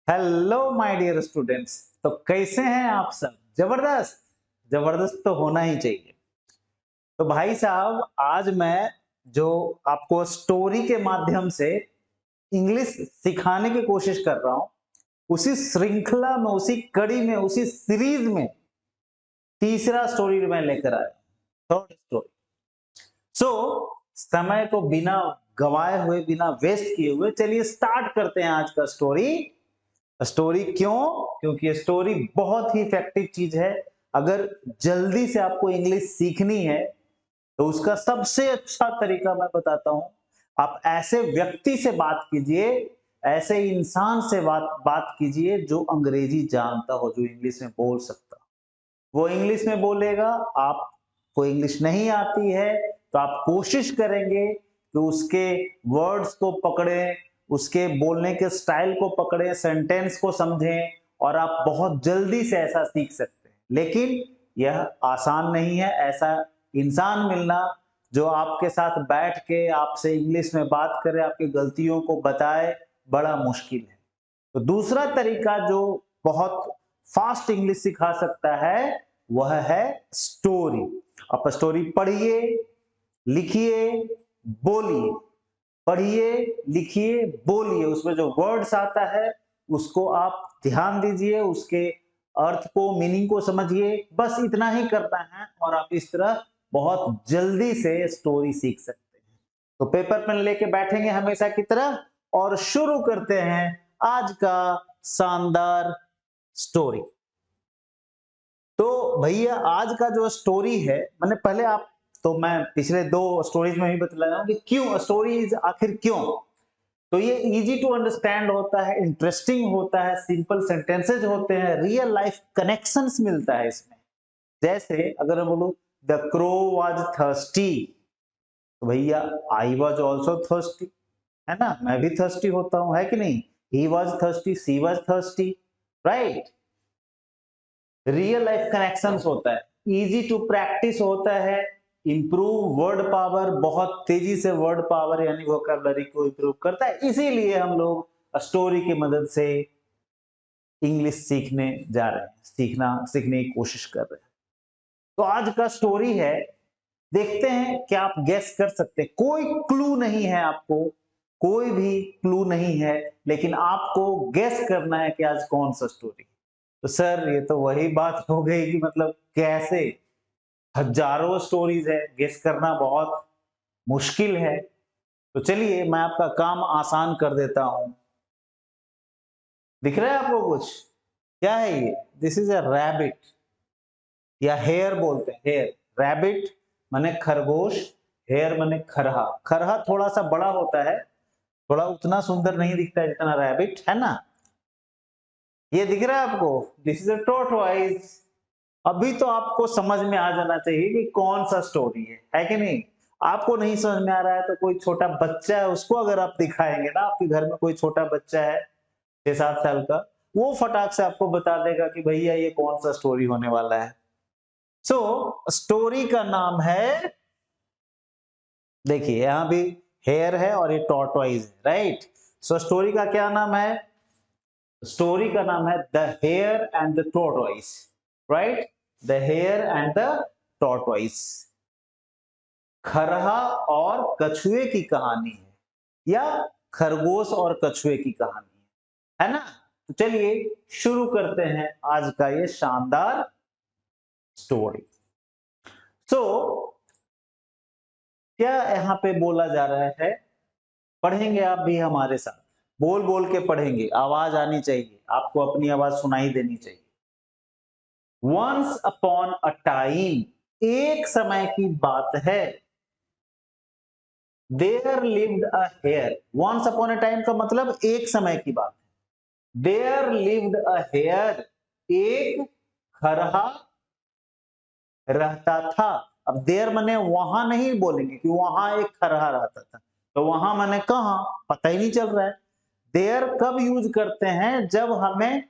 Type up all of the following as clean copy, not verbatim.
Hello my dear students. तो कैसे हैं आप सब? जबरदस्त। जबरदस्त तो होना ही चाहिए। तो भाई साहब, आज मैं जो आपको स्टोरी के माध्यम से इंग्लिश सिखाने की कोशिश कर रहा हूं, उसी श्रृंखला में, उसी कड़ी में, उसी सीरीज में तीसरा स्टोरी मैं लेकर आया, थर्ड स्टोरी। सो समय को बिना गवाए हुए, बिना वेस्ट किए हुए, चलिए स्टार्ट करते हैं आज का स्टोरी। स्टोरी क्यों? क्योंकि स्टोरी बहुत ही इफेक्टिव चीज है। अगर जल्दी से आपको इंग्लिश सीखनी है तो उसका सबसे अच्छा तरीका मैं बताता हूं। आप ऐसे व्यक्ति से बात कीजिए, ऐसे इंसान से बात कीजिए जो अंग्रेजी जानता हो, जो इंग्लिश में बोल सकता। वो इंग्लिश में बोलेगा, आपको इंग्लिश नहीं आती है तो आप कोशिश करेंगे कि उसके वर्ड्स को पकड़ें, उसके बोलने के स्टाइल को पकड़ें, सेंटेंस को समझें और आप बहुत जल्दी से ऐसा सीख सकते हैं। लेकिन यह आसान नहीं है। ऐसा इंसान मिलना जो आपके साथ बैठ के आपसे इंग्लिश में बात करे, आपकी गलतियों को बताए, बड़ा मुश्किल है। तो दूसरा तरीका जो बहुत फास्ट इंग्लिश सिखा सकता है वह है स्टोरी। आप स्टोरी पढ़िए, लिखिए, बोलिए। पढ़िए, लिखिए, बोलिए। उसमें जो वर्ड्स आता है उसको आप ध्यान दीजिए, उसके अर्थ को, मीनिंग को समझिए। बस इतना ही करना है और आप इस तरह बहुत जल्दी से स्टोरी सीख सकते हैं। तो पेपर पेन लेके बैठेंगे हमेशा की तरह और शुरू करते हैं आज का शानदार स्टोरी। तो भैया, आज का जो स्टोरी है, मैंने पहले आप तो मैं पिछले दो स्टोरीज में भी बतलाया हूं कि क्यों स्टोरीज, आखिर क्यों। तो ये इजी टू अंडरस्टैंड होता है, इंटरेस्टिंग होता है, सिंपल सेंटेंसेज होते हैं, रियल लाइफ कनेक्शंस मिलता है इसमें। जैसे अगर मैं बोलूं द क्रो वाज थर्स्टी, तो भैया आई वाज ऑल्सो थर्स्टी, है ना? मैं भी थर्स्टी होता हूं, है कि नहीं? He was thirsty, she was thirsty, right. Real life connections होता है, इजी टू प्रैक्टिस होता है, इंप्रूव वर्ड पावर, बहुत तेजी से वर्ड पावर यानी वोकैबुलरी को इंप्रूव करता है। इसीलिए हम लोग स्टोरी की मदद से इंग्लिश सीखने जा रहे हैं, सीखने की कोशिश कर रहे हैं। तो आज का स्टोरी है, देखते हैं क्या आप गेस कर सकते हैं। कोई क्लू नहीं है आपको, कोई भी क्लू नहीं है, लेकिन आपको गेस करना है कि आज कौन सा स्टोरी। तो सर, ये तो वही बात हो गई कि मतलब कैसे, हजारों स्टोरीज है, गेस करना बहुत मुश्किल है। तो चलिए मैं आपका काम आसान कर देता हूं। दिख रहा है आपको कुछ? क्या है ये? दिस इज अ रैबिट, या हेयर बोलते हैं, हेयर। रैबिट माने खरगोश, हेयर माने खरहा। खरहा थोड़ा सा बड़ा होता है, थोड़ा उतना सुंदर नहीं दिखता है जितना रैबिट, है ना? ये दिख रहा है आपको? This is a tortoise. अभी तो आपको समझ में आ जाना चाहिए कि कौन सा स्टोरी है कि नहीं? आपको नहीं समझ में आ रहा है तो कोई छोटा बच्चा है, उसको अगर आप दिखाएंगे ना, आपके घर में कोई छोटा बच्चा है 6-7 साल का, वो फटाक से आपको बता देगा कि भैया ये कौन सा स्टोरी होने वाला है। सो स्टोरी का नाम है, देखिए यहां भी हेयर है और ये टॉर्टोइज है, राइट। सो स्टोरी का क्या नाम है? स्टोरी का नाम है the hare and the tortoise, right. The hare and the tortoise, खरहा और कछुए की कहानी है, या खरगोश और कछुए की कहानी है ना? तो चलिए शुरू करते हैं आज का ये शानदार स्टोरी। सो क्या यहाँ पे बोला जा रहा है, पढ़ेंगे आप भी हमारे साथ, बोल बोल के पढ़ेंगे, आवाज आनी चाहिए, आपको अपनी आवाज सुनाई देनी चाहिए। वंस अपॉन अ टाइम, एक समय की बात है। There lived a hare, once upon a time का मतलब एक समय की बात है। देयर लिव्ड अ हेयर, एक खरहा रहता था। अब देयर मने वहां नहीं बोलेंगे कि वहां एक खरहा रहता था, तो वहां मने कहां, पता ही नहीं चल रहा है। देयर कब यूज करते हैं? जब हमें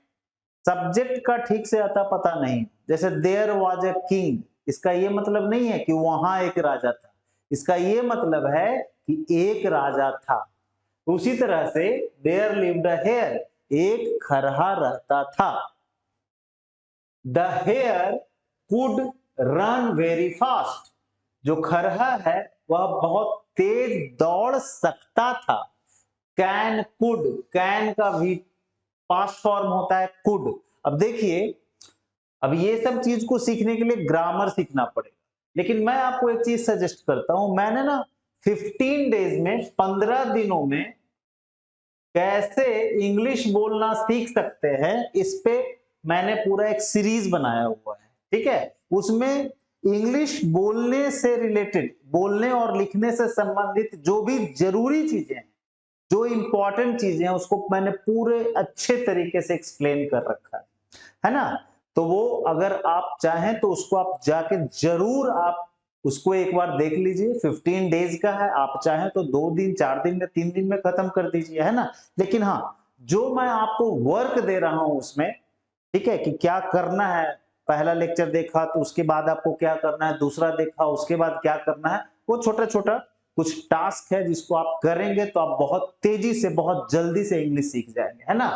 सब्जेक्ट का ठीक से आता पता नहीं। जैसे देयर वाज ए किंग, इसका ये मतलब नहीं है कि वहां एक राजा था, इसका ये मतलब है कि एक राजा था। उसी तरह से देयर लिव्ड अ हेयर, एक खरहा रहता था। The hare could run very fast, जो खरहा है वह बहुत तेज दौड़ सकता था। कैन कुड, कैन का भी पास्ट फॉर्म होता है कुड। अब देखिए, अब ये सब चीज को सीखने के लिए ग्रामर सीखना पड़ेगा, लेकिन मैं आपको एक चीज सजेस्ट करता हूं, मैंने ना 15 डेज में, 15 दिनों में कैसे इंग्लिश बोलना सीख सकते हैं, इस पे मैंने पूरा एक सीरीज बनाया हुआ है। ठीक है, उसमें इंग्लिश बोलने से रिलेटेड, बोलने और लिखने से संबंधित जो भी जरूरी चीजें हैं, जो इंपॉर्टेंट चीजें हैं, उसको मैंने पूरे अच्छे तरीके से एक्सप्लेन कर रखा है ना। तो वो अगर आप चाहें तो उसको आप जाके जरूर आप उसको एक बार देख लीजिए। 15 डेज का है, आप चाहें तो 2 दिन, 4 दिन में, 3 दिन में खत्म कर दीजिए, है ना। लेकिन हाँ, जो मैं आपको वर्क दे रहा हूं उसमें, ठीक है, कि क्या करना है, पहला लेक्चर देखा तो उसके बाद आपको क्या करना है, दूसरा देखा उसके बाद क्या करना है, वो छोटा छोटा कुछ टास्क है जिसको आप करेंगे तो आप बहुत तेजी से, बहुत जल्दी से इंग्लिश सीख जाएंगे, है ना।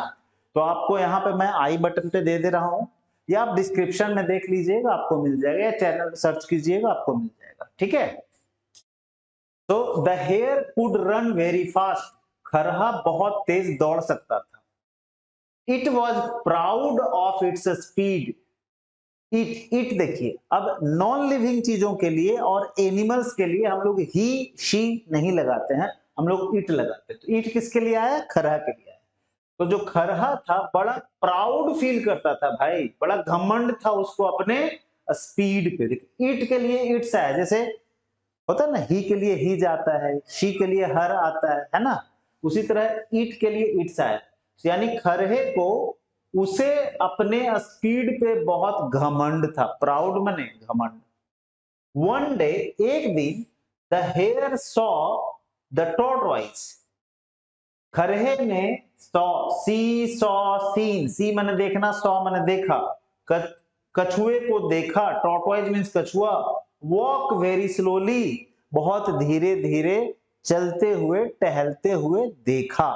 तो आपको यहाँ पे मैं आई बटन पे दे रहा हूं, या आप डिस्क्रिप्शन में देख लीजिएगा, आपको मिल जाएगा, या चैनल सर्च कीजिएगा, आपको मिल जाएगा। ठीक है, तो the hare could run very fast, खरहा बहुत तेज दौड़ सकता था। It was proud of its speed. It देखिए, अब नॉन लिविंग चीजों के लिए और एनिमल्स के लिए हम लोग ही शी नहीं लगाते हैं, हम लोग इट लगाते हैं। तो इट किसके लिए आया, खरहा के लिए आया। तो जो खरहा था बड़ा प्राउड फील करता था भाई, बड़ा घमंड था उसको अपने स्पीड पे। इट के लिए इट्स आया, जैसे होता है ना, ही के लिए ही जाता है, शी के लिए हर आता है ना। उसी तरह ईट के लिए इट्स आया, यानी खरहे को उसे अपने स्पीड पे बहुत घमंड था। प्राउड मने घमंड। वन डे, एक दिन, the hare saw the tortoise, खरहे ने saw, see saw seen, see मैंने देखना, सॉ मैंने देखा, कछुए को देखा, टॉर्टोइज मींस कछुआ। वॉक वेरी स्लोली, बहुत धीरे धीरे चलते हुए, टहलते हुए देखा।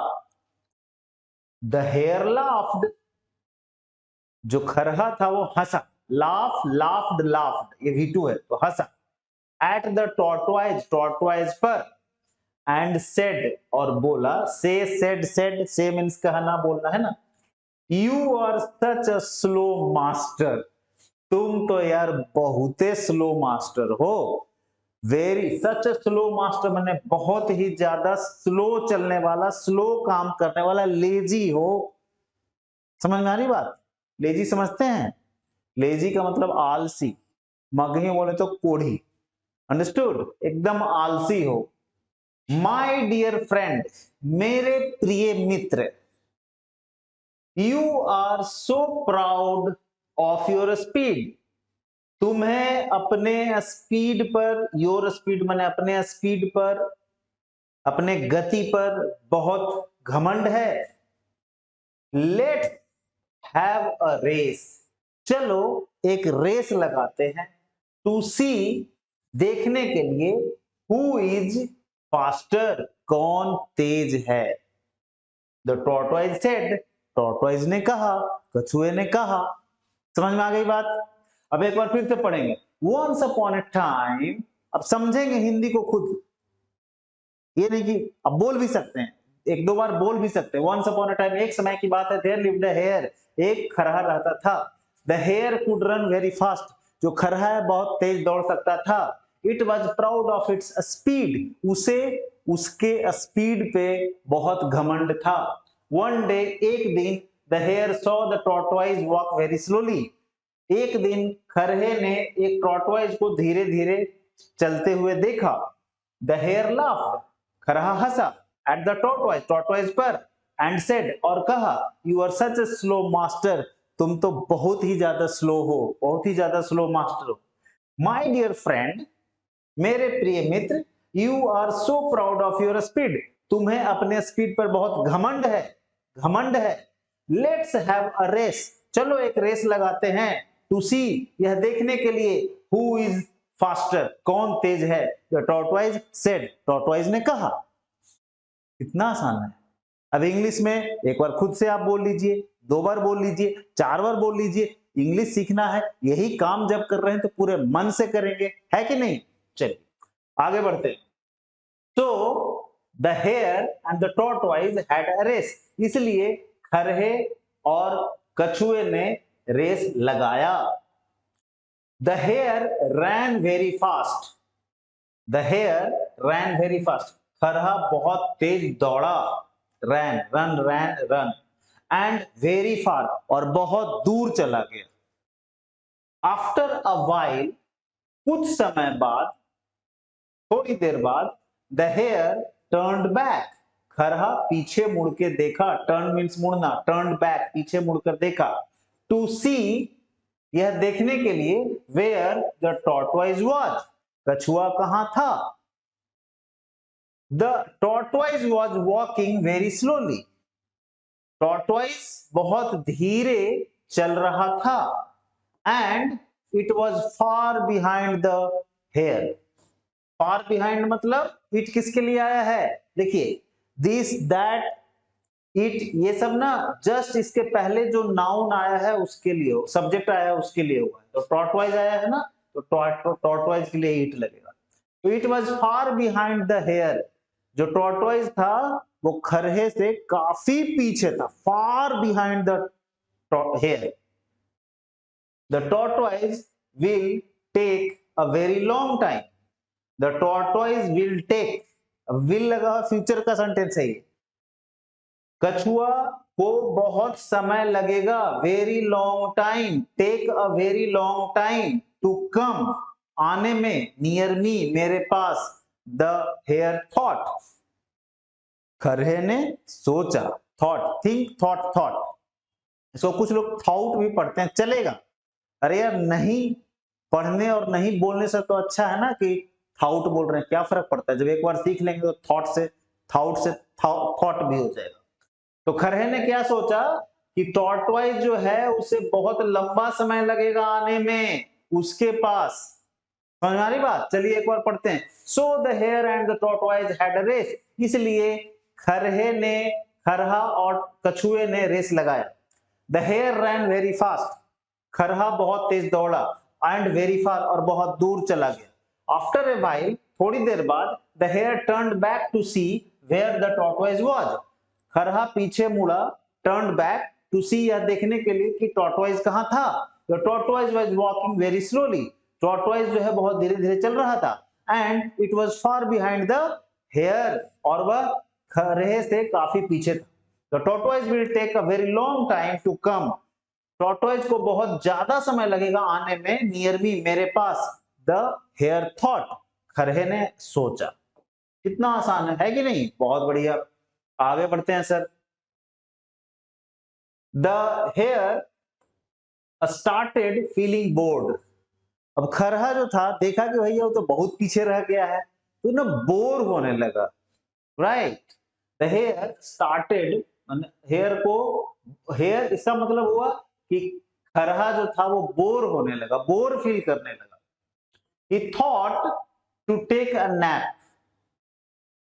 द हेयर लाफ्ड, जो खरहा था वो हंसा। लाफ, लाफ्ड, लाफ्ड, ये V2 है तो हंसा। एट द टॉर्टोइज, टॉर्टोइज पर। एंड सेड, और बोला। से, सेड, सेड, से मीन्स कहना, बोलना, है ना। You are such a slow master, तुम तो यार बहुते स्लो मास्टर हो। वेरी, सच स्लो मास्टर मैंने बहुत ही ज्यादा स्लो चलने वाला, स्लो काम करने वाला, लेजी हो। समझ में आ रही बात, लेजी समझते हैं, लेजी का मतलब आलसी, मगही बोले तो कोढ़ी, अंडरस्टूड, एकदम आलसी हो। माय डियर फ्रेंड, मेरे प्रिय मित्र। You are so proud of your speed, तुम्हें अपने स्पीड पर, योर स्पीड माने अपने स्पीड पर, अपने गति पर बहुत घमंड है। लेट्स हैव अ रेस, चलो एक रेस लगाते हैं। टू सी, देखने के लिए, हु इज फास्टर, कौन तेज है। द टॉर्टोइज सेड, टॉर्टोइज ने कहा, कछुए ने कहा। समझ में आ गई बात। अब एक बार फिर से पढ़ेंगे। वंस अपॉन ए टाइम, अब समझेंगे हिंदी को खुद, ये नहीं कि अब बोल भी सकते हैं, एक दो बार बोल भी सकते हैं। वंस अपॉन अ टाइम, एक समय की बात है, देयर लिव्ड अ हेयर, एक खरहा रहता था। The hare could run very fast, जो खरहा है बहुत तेज दौड़ सकता था। It was proud of its speed, उसे उसके स्पीड पे बहुत घमंड था। वन डे, एक दिन, the hare saw the tortoise walk very slowly, एक दिन खरहे ने एक टॉर्टोइज को धीरे धीरे चलते हुए देखा। द हेयर लाफ्ड, खरहा हंसा। एट द टॉर्टोइज, टॉर्टोइज पर। एंड सेड, और कहा, you are such a slow master, तुम तो बहुत ही ज्यादा स्लो हो, बहुत ही ज्यादा स्लो मास्टर हो। माय डियर फ्रेंड, मेरे प्रिय मित्र। You are so proud of your speed, तुम्हें अपने स्पीड पर बहुत घमंड है, घमंड है। लेट्स हैव अ रेस, चलो एक रेस लगाते हैं। टू सी, यह देखने के लिए, हु इज फास्टर, कौन तेज है। द टॉर्टोइज सेड, टॉर्टोइज ने कहा। कितना आसान है, अब इंग्लिश में एक बार खुद से आप बोल लीजिए, 2 बार बोल लीजिए, 4 बार बोल लीजिए। इंग्लिश सीखना है, यही काम जब कर रहे हैं तो पूरे मन से करेंगे, है कि नहीं? चलिए आगे बढ़ते हैं। तो the hare and the tortoise had a race, इसलिए खरहे और कछुए ने रेस लगाया। The hare ran very fast, the hare ran very fast, खरहा बहुत तेज दौड़ा, ran run ran run, and very far, और बहुत दूर चला गया। आफ्टर अ वाइल, कुछ समय बाद, थोड़ी देर बाद, द हेयर टर्न्ड बैक, खरहा पीछे मुड़ के देखा, टर्न मीन्स मुड़ना, टर्न्ड बैक पीछे मुड़कर देखा, टू सी, यह देखने के लिए, वेयर द टॉर्टवाइज वाज, कछुआ कहां था। The tortoise was walking very slowly, tortoise बहुत धीरे चल रहा था, and it was far behind the hare, far behind मतलब इट किसके लिए आया है, देखिए दिस दैट इट, ये सब ना जस्ट इसके पहले जो नाउन आया है उसके लिए, सब्जेक्ट आया है उसके लिए हुआ है। तो टॉर्टवाइज आया है ना, तो टॉर्टवाइज के लिए इट लगेगा। तो it was far behind the hare, जो टॉर्टवाइज था वो खरहे से काफी पीछे था, far behind the hare. The tortoise will take a very long time, the tortoise will take, will लगा फ्यूचर का सेंटेंस है ये, कछुआ को बहुत समय लगेगा, very long time, take a very long time, to come, आने में, नियर मी, मेरे पास, द हेयर थॉट, खरहे ने सोचा, थॉट, थिंक, थॉट, थॉट, इसको कुछ लोग थाउट भी पढ़ते हैं, चलेगा। अरे यार नहीं पढ़ने और नहीं बोलने से तो अच्छा है ना कि थाउट बोल रहे हैं, क्या फर्क पड़ता है, जब एक बार सीख लेंगे तो थॉट से, थाउट से थॉट भी हो जाएगा। तो खरहे ने क्या सोचा कि टॉर्टवाइज जो है उसे बहुत लंबा समय लगेगा आने में उसके पास, समझ आ रही बात? चलिए एक बार पढ़ते हैं। So the hare and the tortoise had a race, इसलिए खरहे ने, खरहा और कछुए ने रेस लगाया। The hare ran very fast, खरहा बहुत तेज दौड़ा, एंड वेरी फार, और बहुत दूर चला गया। आफ्टर ए वाइल, थोड़ी देर बाद, the hare turned back to see where the tortoise was, खरहा पीछे मुड़ा, टर्न्ड बैक टू सी, यह देखने के लिए कि टॉर्टवाइज कहां था। The tortoise was walking very slowly, tortoise जो है बहुत धीरे धीरे चल रहा था, and it was far behind the hare, और वह खरहे से काफी पीछे था। The tortoise will take a very long time to come, tortoise को बहुत ज्यादा समय लगेगा आने में, नियर मी, मेरे पास, द हेयर थॉट, खरहे ने सोचा। कितना आसान है कि नहीं? बहुत बढ़िया। आगे बढ़ते हैं sir. The hare started feeling bored, अब खरहा जो था देखा कि भैया वो तो बहुत पीछे रह गया है, तो ना बोर होने लगा, right. The hare started, hare को, हेयर इसका मतलब हुआ कि खरहा जो था वो बोर होने लगा, बोर फील करने लगा। He thought to take a nap,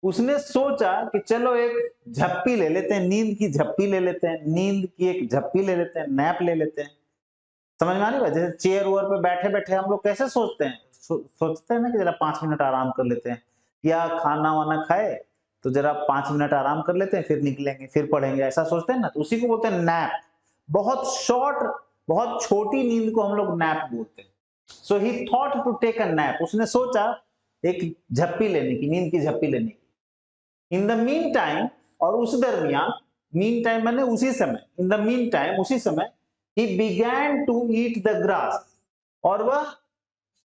उसने सोचा कि चलो एक झप्पी ले लेते हैं, नींद की झप्पी ले लेते हैं, नींद की एक झप्पी ले लेते हैं, नैप ले लेते हैं। समझ में आ रही बात? जैसे चेयर ओवर पे बैठे बैठे हम लोग कैसे सोचते हैं, सोचते हैं ना कि जरा 5 मिनट आराम कर लेते हैं, या खाना वाना खाए तो जरा 5 मिनट आराम कर लेते हैं, फिर निकलेंगे, फिर पढ़ेंगे, ऐसा सोचते हैं ना, तो उसी को बोलते हैं नैप। बहुत शॉर्ट, बहुत छोटी नींद को हम लोग नैप बोलते हैं। So he thought to take a nap, उसने सोचा एक झप्पी लेने की, नींद की झप्पी लेने की। इन द मीन टाइम, और उस दरमियान, मीन टाइम मैंने उसी समय, इन द मीन टाइम उसी समय, he began to eat the grass, और वह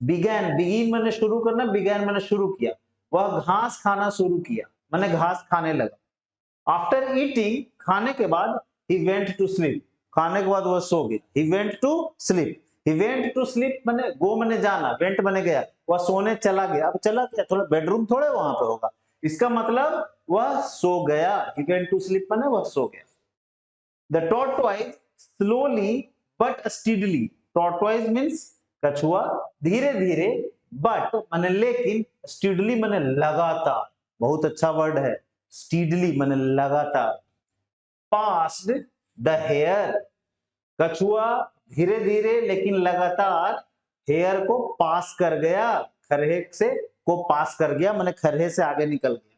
began, begin मैंने शुरू करना, began मैंने शुरू किया, वह घास खाना शुरू किया, मैंने घास खाने लगा। आफ्टर ईटिंग, खाने के बाद, he went to sleep, खाने के बाद वह सो गया। he went to sleep, he went to sleep मैंने go मैंने जाना, went मैंने गया, वह सोने चला गया। अब चला गया, थोड़ा बेडरूम थोड़े वहां पे होगा, इसका मतलब वह सो गया। he went to sleep मैंने वह सो गया। The tortoise slowly but steadily, tortoise means कछुआ, धीरे धीरे, but माने लेकिन, steadily माने लगातार, बहुत अच्छा वर्ड है, स्टीडली माने लगातार, पास्ड द हेयर, कछुआ धीरे धीरे लेकिन लगातार हेयर को पास कर गया, खरहे से को पास कर गया माने खरहे से आगे निकल गया।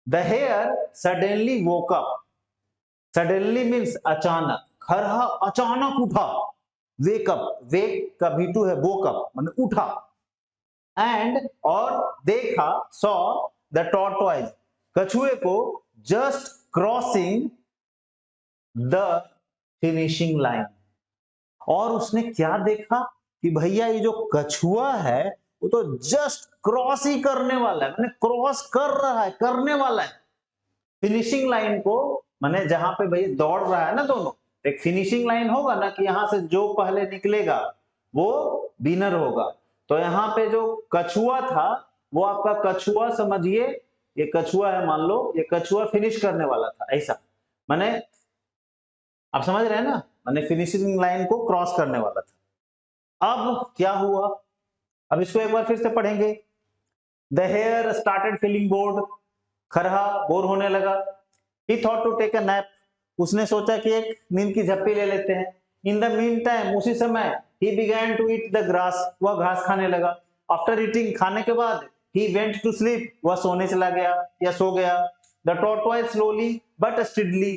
The hare suddenly woke up, suddenly means अचानक, खरहा अचानक उठा, वेक अप, वेक का भी टू है, वोक अप माने उठा, एंड और देखा, सॉ द टॉर्टोइज, कछुए को just crossing the finishing line, और उसने क्या देखा कि भैया ये जो कछुआ है वो तो जस्ट क्रॉस ही करने वाला है, मैंने क्रॉस कर रहा है, करने वाला है फिनिशिंग लाइन को, माने जहां पे भैया दौड़ रहा है ना दोनों, एक फिनिशिंग लाइन होगा ना कि यहां से जो पहले निकलेगा वो विनर होगा। तो यहाँ पे जो कछुआ था वो आपका कछुआ समझिए, ये कछुआ है मान लो, ये कछुआ फिनिश करने वाला था, ऐसा माने आप समझ रहे हैं ना, माने फिनिशिंग लाइन को क्रॉस करने वाला था। अब क्या हुआ, अब इसको एक बार फिर से पढ़ेंगे। The hare started feeling bored, खरहा बोर होने लगा। He thought to take a nap, उसने सोचा कि एक नींद की झप्पी ले लेते हैं। इन द मीन टाइम, उसी समय he began to eat the grass, वह घास खाने लगा। आफ्टर ईटिंग, खाने के बाद ही वेंट टू स्लीप, वह सोने चला गया या सो गया। The tortoise slowly but steadily,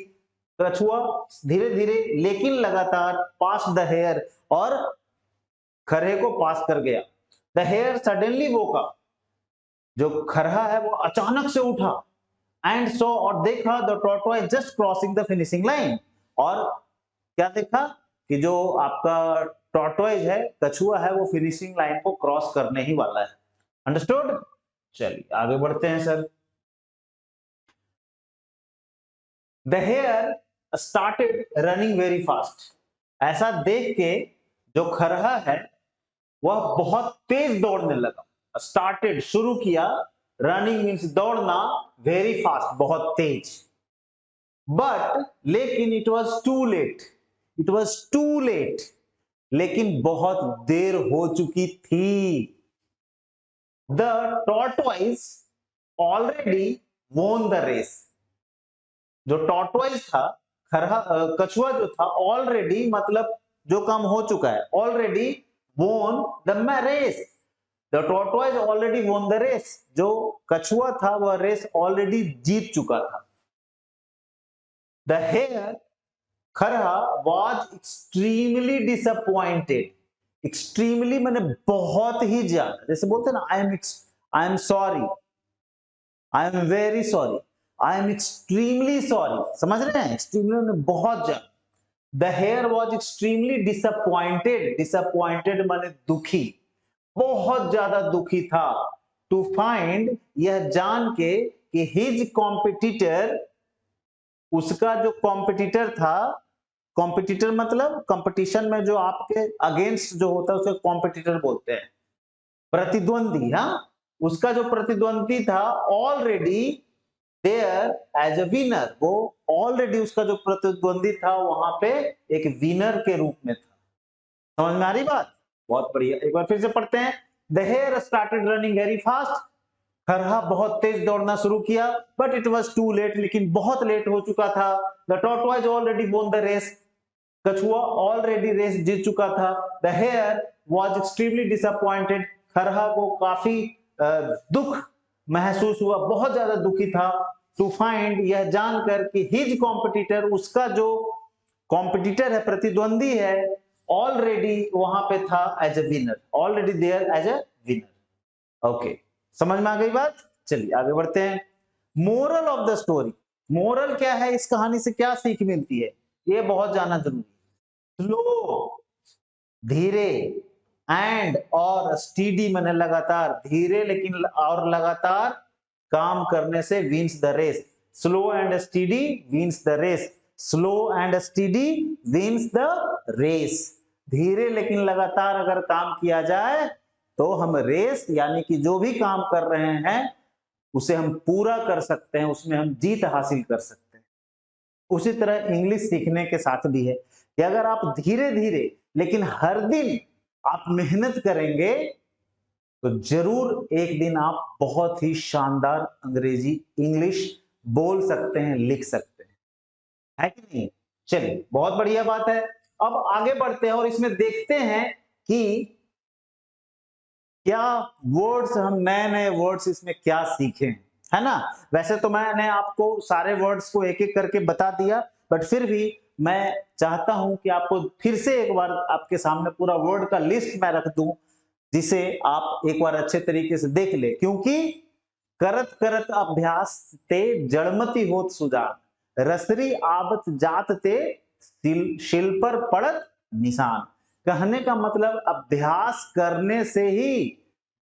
कछुआ धीरे धीरे लेकिन लगातार पास द हेयर, और खरहे को पास कर गया। The hare suddenly woke up, जो खरहा है वो अचानक से उठा, एंड सो और देखा the tortoise just crossing the finishing line, और क्या देखा कि जो आपका टॉर्टोइज है, कछुआ है, वो फिनिशिंग लाइन को क्रॉस करने ही वाला है। अंडरस्टूड? चलिए आगे बढ़ते हैं sir. The hare started running very fast, ऐसा देख के जो खरहा है वह बहुत तेज दौड़ने लगा। स्टार्टेड शुरू किया, रनिंग मीन्स दौड़ना, वेरी फास्ट बहुत तेज। बट लेकिन it was too late, it was too late, लेकिन बहुत देर हो चुकी थी। The tortoise already won the race, जो टॉर्टोइज था, खरहा कछुआ जो था, ऑलरेडी मतलब जो काम हो चुका है, already won the race, the tortoise already won the race, जो कछुआ था वह रेस ऑलरेडी जीत चुका था। द हेयर, खरहा, वाज एक्सट्रीमली डिसअपॉइंटेड, एक्सट्रीमली मैंने बहुत ही ज्यादा, जैसे बोलते हैं ना I am sorry, I am very sorry, I am extremely sorry, समझ रहे हैं, एक्सट्रीमली बहुत ज्यादा। The hare was extremely disappointed, disappointed माने दुखी, बहुत ज्यादा दुखी था। टू फाइंड, यह जान के कि हिज कॉम्पिटिटर, उसका जो कॉम्पिटिटर था, कॉम्पिटिटर मतलब कंपटीशन में जो आपके अगेंस्ट जो होता है उसे कॉम्पिटिटर बोलते हैं, प्रतिद्वंदी। हाँ, उसका जो प्रतिद्वंदी था already there as a winner, वो ऑलरेडी उसका जो प्रतिद्वंदी था वहां पे एक विनर के रूप में था। समझ में आ रही बात? बहुत बढ़िया, एक बार फिर से पढ़ते हैं। The hare started running very fast, खरहा बहुत तेज दौड़ना शुरू किया, but it was too late, लेकिन बहुत लेट हो चुका था। The tortoise already won the race, कछुआ ऑलरेडी रेस जीत चुका था। The hare was extremely disappointed, खरहा को काफी दुख महसूस हुआ, बहुत ज्यादा दुखी था। टू फाइंड, यह जानकर कि हिज कॉम्पिटिटर, उसका जो कॉम्पिटिटर है, प्रतिद्वंदी है, ऑलरेडी वहां पे था as a winner, already there as a winner. Okay, समझ में आ गई बात? चलिए आगे बढ़ते हैं। Moral of the story, moral क्या है, इस कहानी से क्या सीख मिलती है, ये बहुत जानना जरूरी है। स्लो, धीरे, एंड और स्टीडी माने लगातार, धीरे लेकिन और लगातार काम करने से wins the race. Slow and steady wins the race, slow and steady wins the race. धीरे लेकिन लगातार अगर काम किया जाए तो हम रेस यानी कि जो भी काम कर रहे हैं उसे हम पूरा कर सकते हैं, उसमें हम जीत हासिल कर सकते हैं। उसी तरह इंग्लिश सीखने के साथ भी है कि अगर आप धीरे धीरे लेकिन हर दिन आप मेहनत करेंगे तो जरूर एक दिन आप बहुत ही शानदार अंग्रेजी इंग्लिश बोल सकते हैं, लिख सकते हैं, है कि नहीं? चलिए, बहुत बढ़िया बात है। अब आगे बढ़ते हैं और इसमें देखते हैं कि क्या वर्ड्स, हम नए नए वर्ड्स इसमें क्या सीखे, है ना? वैसे तो मैंने आपको सारे वर्ड्स को एक एक करके बता दिया, बट फिर भी मैं चाहता हूं कि आपको फिर से एक बार आपके सामने पूरा वर्ड का लिस्ट मैं रख दूं, जिसे आप एक बार अच्छे तरीके से देख ले, क्योंकि करत करत अभ्यास ते जड़मति होत सुजान, रसरी आबत जात ते शिल पर पड़त निशान। कहने का मतलब अभ्यास करने से ही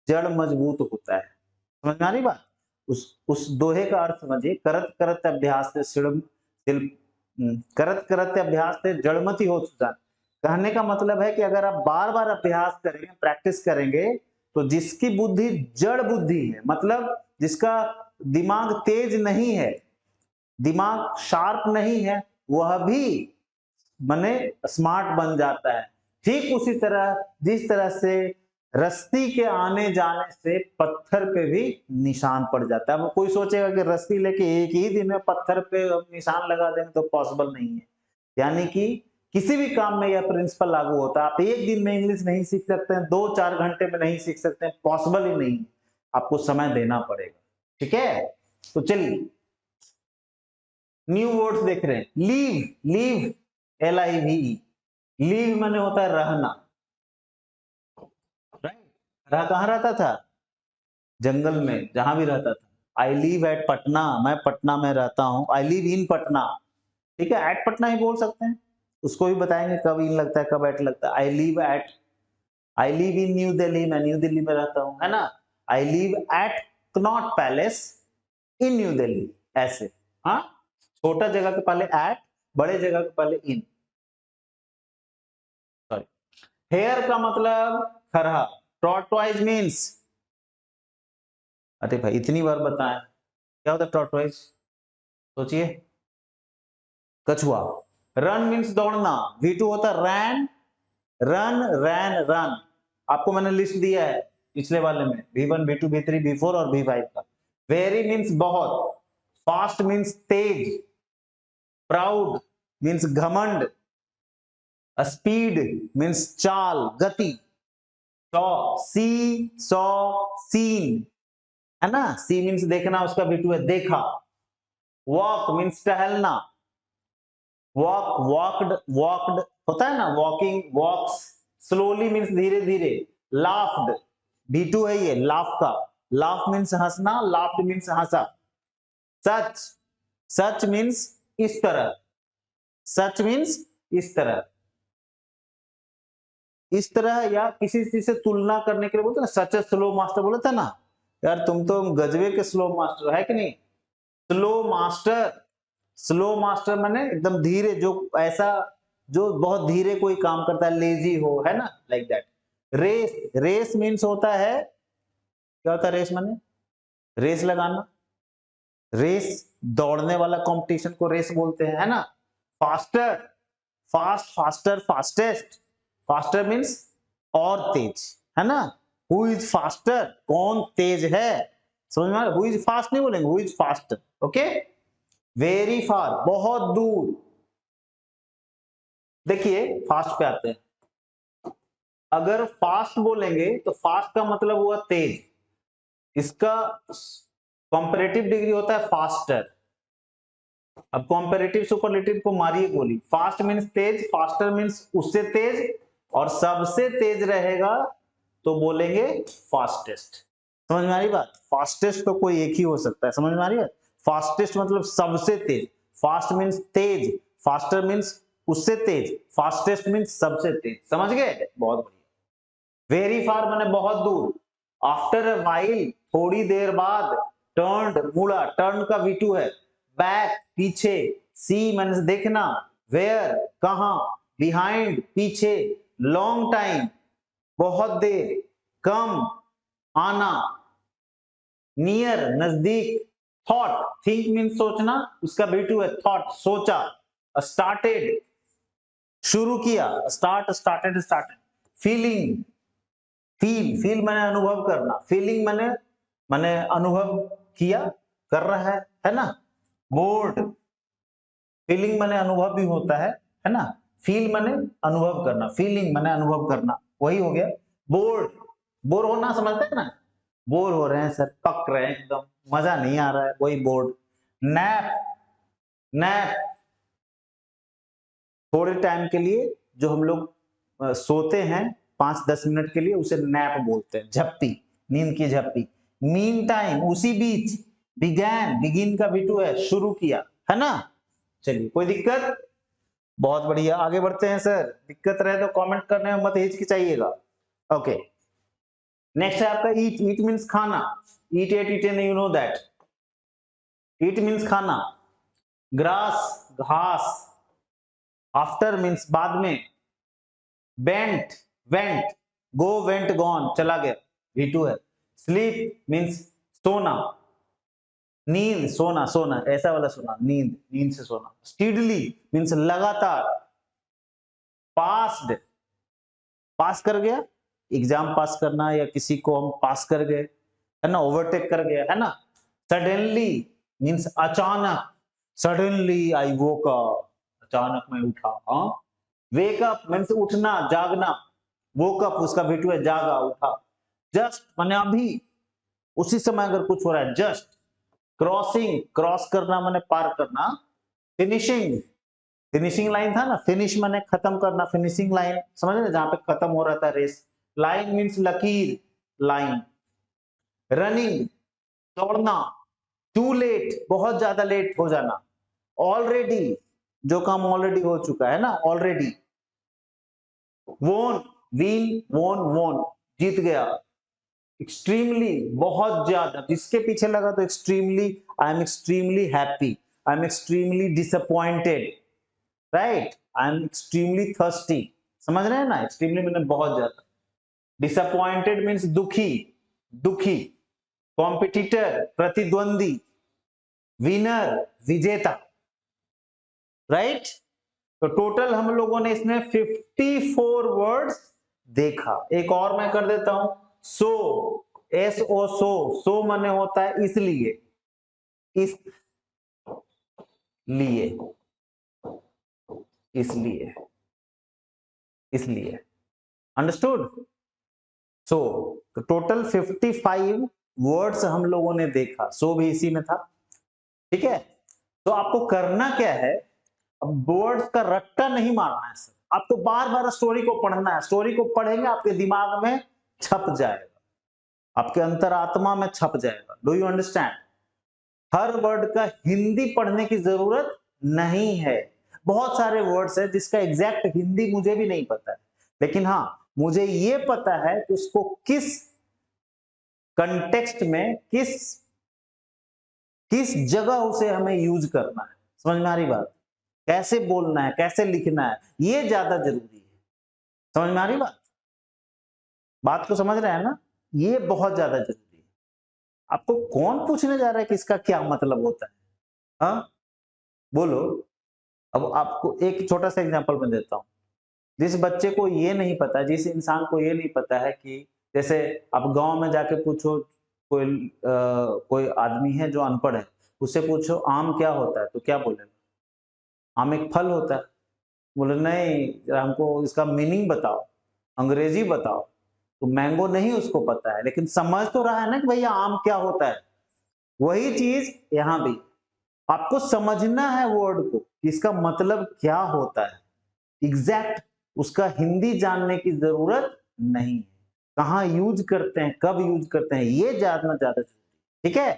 जड़ मजबूत होता है। समझ में आ रही बात? उस दोहे का अर्थ समझिए, करत करत अभ्यास से करत करत अभ्यास से जड़मति हो सुजान। कहने का मतलब है कि अगर आप बार बार अभ्यास करेंगे, प्रैक्टिस करेंगे, तो जिसकी बुद्धि जड़ बुद्धि है, मतलब जिसका दिमाग तेज नहीं है, दिमाग शार्प नहीं है, वह भी बने स्मार्ट बन जाता है। ठीक उसी तरह जिस तरह से रस्सी के आने जाने से पत्थर पे भी निशान पड़ जाता है। अब कोई सोचेगा कि रस्सी लेके एक ही दिन में पत्थर पे निशान लगा देंगे, तो पॉसिबल नहीं है। यानी कि किसी भी काम में यह प्रिंसिपल लागू होता है। आप एक दिन में इंग्लिश नहीं सीख सकते हैं, 2-4 घंटे में नहीं सीख सकते हैं, पॉसिबल ही नहीं। आपको समय देना पड़ेगा, ठीक है? तो चलिए, न्यू वर्ड्स देख रहे हैं। लीव, लीव, LIVE, लीव माने होता है रहना, राइट? रहा कहाँ रहता था? जंगल में, जहां भी रहता था। आई लिव एट पटना, मैं पटना में रहता हूँ। आई लिव इन पटना, ठीक है? एट पटना ही बोल सकते हैं, उसको भी बताएंगे कब इन लगता है, कब एट लगता है। I live in new Delhi, मैं न्यू दिल्ली में रहता हूँ, है ना? I live at Connaught palace in new Delhi, ऐसे। हाँ, छोटा जगह के पहले एट, बड़े जगह के पहले इन। सॉरी, हेयर का मतलब खरहा, टॉर्टवाइज मीन्स, अरे भाई इतनी बार बताएं, क्या होता है टॉर्टवाइज? सोचिए, कछुआ। रन मीन्स दौड़ना, V2 होता है रैन, रन, रैन, रन। आपको मैंने लिस्ट दिया है पिछले वाले में, V1, V2, V3, V4 और V5 का। वेरी मीन्स बहुत, फास्ट मीन्स तेज, प्राउड मीन्स घमंड, स्पीड मीन्स चाल, गति। सॉ, सीन, है ना? सी मीन्स देखना, उसका V2 है देखा। वॉक मीन्स टहलना, वॉक, वॉकड, वॉकड होता है ना, वॉकिंग, वॉक्स। स्लोली मीन्स धीरे धीरे। लाफ्ड, V2 है ये, लाफ का। लाफ मीन्स हंसना, लाफ्ड मीन्स हंसा। सच, सच मीन्स इस तरह, सच मीन्स इस तरह, इस तरह, या किसी चीज से तुलना करने के लिए बोलते हैं ना, सच स्लो मास्टर बोला था ना। यार तुम तो गजबे के स्लो मास्टर है कि नहीं? स्लो मास्टर, स्लो मास्टर माने एकदम धीरे, जो ऐसा जो बहुत धीरे कोई काम करता है, लेजी हो, है ना, like that. Race, race means होता है, क्या होता है रेस माने? रेस लगाना, रेस, दौड़ने वाला कंपटीशन को रेस बोलते हैं, है ना? Faster, fast, faster, fastest. Faster means और तेज, है ना? हु इज फास्टर, कौन तेज है? समझ में? हु इज फास्ट नहीं बोलेंगे, who is faster, okay? Very far, बहुत दूर। देखिए, फास्ट पे आते हैं। अगर फास्ट बोलेंगे तो फास्ट का मतलब हुआ तेज, इसका कंपैरेटिव डिग्री होता है फास्टर। अब कंपैरेटिव सुपरलेटिव को मारिए गोली। फास्ट मींस तेज, फास्टर मींस उससे तेज, और सबसे तेज रहेगा तो बोलेंगे फास्टेस्ट। समझ में आ रही बात? फास्टेस्ट तो कोई एक ही हो सकता है, समझ में आ रही है? फास्टेस्ट मतलब सबसे तेज, फास्ट मींस तेज, फास्टर मींस उससे तेज, फास्टेस्ट मींस सबसे तेज। समझ गए? बहुत बढ़िया। वेरी फार माने बहुत दूर। आफ्टर अ वाइल, थोड़ी देर बाद। टर्न, मुड़ा, टर्न का V2 है। बैक, पीछे। सी माने देखना। वेयर, कहां। बिहाइंड, पीछे। लॉन्ग टाइम, बहुत देर। कम, आना। नियर, नजदीक। थॉट, थिंक मीन सोचना, उसका V2 है थॉट, सोचा। स्टार्टेड, शुरू किया, start, started, started. Feeling, feel, feel मैंने अनुभव करना, फीलिंग मैंने अनुभव किया, कर रहा है ना? बोर्ड, फीलिंग माने अनुभव भी होता है ना, फील माने अनुभव करना, फीलिंग माने अनुभव करना, वही हो गया बोर्ड। बोर होना समझते हैं ना, बोर हो रहे हैं सर, पक रहे हैं एकदम, मजा नहीं आ रहा है, वही बोर्ड। नैप, नैप थोड़े टाइम के लिए जो हम लोग सोते हैं 5-10 मिनट के लिए, उसे नैप बोलते हैं, झप्पी, नींद की झप्पी। मीन टाइम, उसी बीच, बिगैन, बिगिन का भी टू है, शुरू किया, है ना। चलिए, कोई दिक्कत? बहुत बढ़िया, आगे बढ़ते हैं सर। दिक्कत रहे तो कमेंट करने में मत हिचकिचाइएगा। ओके, नेक्स्ट है आपका ईट। ईट मीन्स खाना, eat ate eaten, you know that. Eat means खाना। ग्रास, घास। आफ्टर मीन्स बाद में। Went, went, go, went, gone, चला गया, V2 है। स्लीप मीन्स सोना। नींद, सोना, सोना, ऐसा वाला सोना, नींद, नींद से सोना। स्पीडली मीन्स लगातार। पास्ड, पास कर गया, एग्जाम पास करना, या किसी को हम पास कर गए, है ना, ओवरटेक कर गया, है ना। सडनली मीन्स अचानक, सडनली आई वोक अप, अचानक मैं उठा। हाँ, वेक अप मीन्स उठना, जागना, वोक अप उसका V2 है, जागा, उठा। जस्ट माने अभी, उसी समय अगर कुछ हो रहा है, जस्ट। क्रॉसिंग, क्रॉस करना माने पार करना। फिनिशिंग, फिनिशिंग लाइन था ना, फिनिश माने खत्म करना, फिनिशिंग लाइन, समझ रहे, जहां पे खत्म हो रहा था रेस। लाइन मीन्स लकीर, लाइन। रनिंग, दौड़ना। टू लेट, बहुत ज्यादा लेट हो जाना। ऑलरेडी, जो काम ऑलरेडी हो चुका है ना, ऑलरेडी। वोन, वीन, वोन, वोन, जीत गया। एक्सट्रीमली, बहुत ज्यादा, जिसके पीछे लगा तो extremely, I am extremely happy, I am extremely disappointed, right, I am extremely thirsty, समझ रहे हैं ना, एक्सट्रीमली मैंने बहुत ज्यादा। डिसअपॉइंटेड मीन्स दुखी, दुखी। कॉम्पिटिटर, प्रतिद्वंदी। विनर, विजेता, राइट। तो टोटल हम लोगों ने इसमें 54 वर्ड्स देखा। एक और मैं कर देता हूं, सो, SO, सो, सो माने होता है इसलिए, इसलिए, इसलिए, इसलिए, अंडरस्टूड। सो तो टोटल 55 वर्ड्स हम लोगों ने देखा, सो भी इसी में था, ठीक है। तो आपको करना क्या है, अब वर्ड्स का रट्टा नहीं मारना है सर, आपको बार बार स्टोरी को पढ़ना है। स्टोरी को पढ़ेंगे, आपके दिमाग में छप जाएगा, आपके अंतरात्मा में छप जाएगा। Do you understand? Her word का हिंदी पढ़ने की जरूरत नहीं है। बहुत सारे वर्ड्स है जिसका एग्जैक्ट हिंदी मुझे भी नहीं पता है, लेकिन हाँ, मुझे ये पता है कि उसको किस कंटेक्स्ट में, किस जगह उसे हमें यूज करना है। समझ में आ रही बात? कैसे बोलना है, कैसे लिखना है, ये ज्यादा जरूरी है। समझ में आ रही बात? बात को समझ रहे हैं ना? ये बहुत ज्यादा जरूरी है। आपको कौन पूछने जा रहा है कि इसका क्या मतलब होता है? हाँ, बोलो। अब आपको एक छोटा सा एग्जांपल मैं देता हूं। जिस बच्चे को ये नहीं पता, जिस इंसान को ये नहीं पता है कि, जैसे आप गांव में जाके पूछो, कोई आदमी है जो अनपढ़ है, उससे पूछो आम क्या होता है, तो क्या बोलेगा? आम एक फल होता है। बोले नहीं, हमको इसका मीनिंग बताओ, अंग्रेजी बताओ। तो मैंगो नहीं उसको पता है, लेकिन समझ तो रहा है ना कि भैया आम क्या होता है। वही चीज यहां भी, आपको समझना है वर्ड को, इसका मतलब क्या होता है। एग्जैक्ट उसका हिंदी जानने की जरूरत नहीं है। कहाँ यूज करते हैं, कब यूज करते हैं, ये जानना ज्यादा जरूरी। ठीक है,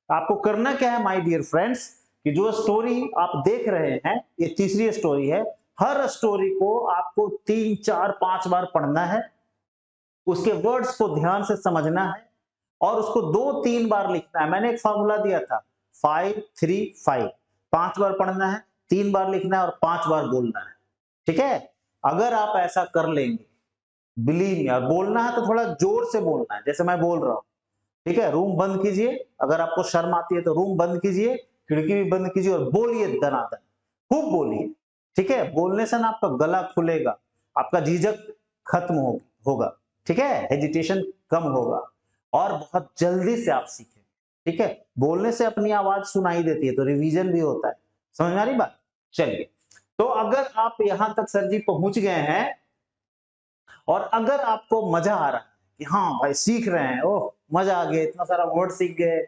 आपको करना क्या है माय डियर फ्रेंड्स, कि जो स्टोरी आप देख रहे हैं, ये तीसरी स्टोरी है। हर स्टोरी को आपको 3-4-5 बार पढ़ना है, उसके वर्ड्स को ध्यान से समझना है, और उसको 2-3 बार लिखना है। मैंने एक फॉर्मूला दिया था, 5-3-5, 5 बार पढ़ना है, 3 बार लिखना है और 5 बार बोलना है। ठीक है, अगर आप ऐसा कर लेंगे, बिलीव मी, और बोलना है तो थोड़ा जोर से बोलना है, जैसे मैं बोल रहा हूं। ठीक है, रूम बंद कीजिए, अगर आपको शर्म आती है तो रूम बंद कीजिए, खिड़की भी बंद कीजिए, और बोलिए दनादन, खूब बोलिए। ठीक है, बोलने से ना आपका गला खुलेगा, आपका झिझक खत्म होगा। ठीक है, हेजिटेशन कम होगा, और बहुत जल्दी से आप सीखेंगे। ठीक है, बोलने से अपनी आवाज सुनाई देती है तो रिवीजन भी होता है। समझ में आ रही बात? चलिए, तो अगर आप यहां तक सर जी पहुंच गए हैं और अगर आपको मजा आ रहा है कि हाँ भाई सीख रहे हैं, ओह मजा आ गया, इतना सारा वर्ड सीख गए,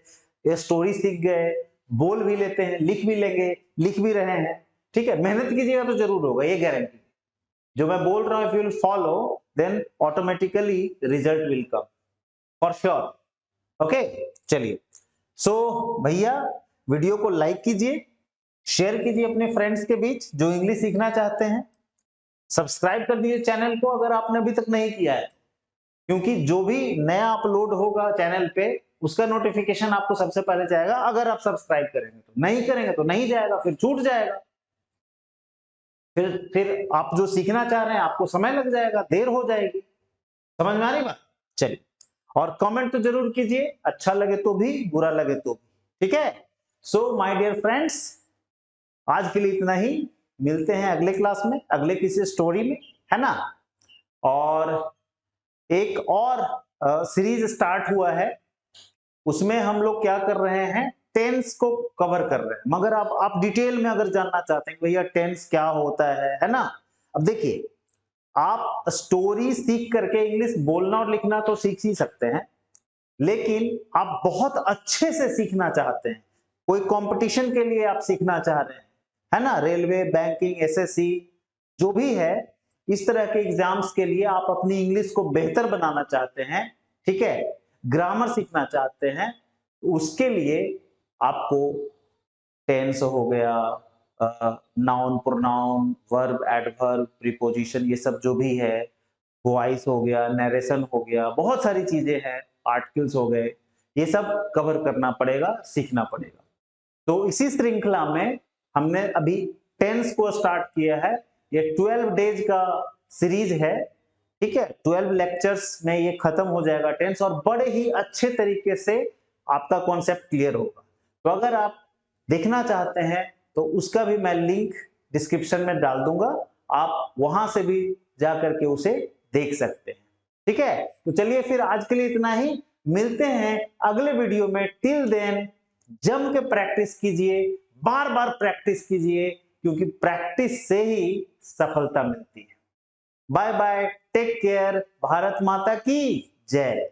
ये स्टोरी सीख गए, बोल भी लेते हैं, लिख भी लेंगे, लिख भी रहे हैं, ठीक है, मेहनत कीजिएगा तो जरूर होगा, ये गारंटी। जो मैं बोल रहा हूं, if you will follow then automatically result will come for sure. Okay, चलिए, सो भैया वीडियो को लाइक कीजिए, शेयर कीजिए अपने फ्रेंड्स के बीच जो इंग्लिश सीखना चाहते हैं, सब्सक्राइब कर दीजिए चैनल को अगर आपने अभी तक नहीं किया है, क्योंकि जो भी नया अपलोड होगा चैनल पे उसका नोटिफिकेशन आपको सबसे पहले जाएगा अगर आप सब्सक्राइब करेंगे। तो नहीं करेंगे तो नहीं जाएगा, फिर छूट जाएगा, फिर आप जो सीखना चाह रहे हैं आपको समय लग जाएगा, देर हो जाएगी। समझ में आ रही बात? चलिए, और कमेंट तो जरूर कीजिए, अच्छा लगे तो भी, बुरा लगे तो भी, ठीक है। सो माय डियर फ्रेंड्स, आज के लिए इतना ही, मिलते हैं अगले क्लास में, अगले किसी स्टोरी में, है ना। और एक और सीरीज स्टार्ट हुआ है, उसमें हम लोग क्या कर रहे हैं, टेंस को कवर कर रहे हैं, मगर आप डिटेल में अगर जानना चाहते हैं भैया टेंस क्या होता है ना। अब देखिए, आप स्टोरी सीख करके इंग्लिश बोलना और लिखना तो सीख ही सकते हैं, लेकिन आप बहुत अच्छे से सीखना चाहते हैं, कोई कंपटीशन के लिए आप सीखना चाह रहे हैं, है ना, रेलवे, बैंकिंग, एसएससी, जो भी है, इस तरह के एग्जाम्स के लिए आप अपनी इंग्लिश को बेहतर बनाना चाहते हैं, ठीक है, ग्रामर सीखना चाहते हैं, उसके लिए आपको टेंस हो गया, noun, pronoun, verb, adverb, preposition, ये सब जो भी है, वॉइस हो गया, नरेशन हो गया, बहुत सारी चीजें हैं, आर्टिकल्स हो गए, ये सब कवर करना पड़ेगा, सीखना पड़ेगा। तो इसी श्रृंखला में हमने अभी टेंस को स्टार्ट किया है, ये 12 डेज का सीरीज है, ठीक है, 12 लेक्चर्स में ये खत्म हो जाएगा टेंस, और बड़े ही अच्छे तरीके से आपका कॉन्सेप्ट क्लियर होगा। तो अगर आप देखना चाहते हैं तो उसका भी मैं लिंक डिस्क्रिप्शन में डाल दूंगा, आप वहां से भी जाकर के उसे देख सकते हैं, ठीक है। तो चलिए फिर आज के लिए इतना ही, मिलते हैं अगले वीडियो में। टिल देन जम के प्रैक्टिस कीजिए, बार बार प्रैक्टिस कीजिए, क्योंकि प्रैक्टिस से ही सफलता मिलती है। Bye bye, take care, Bharat Mata की जय।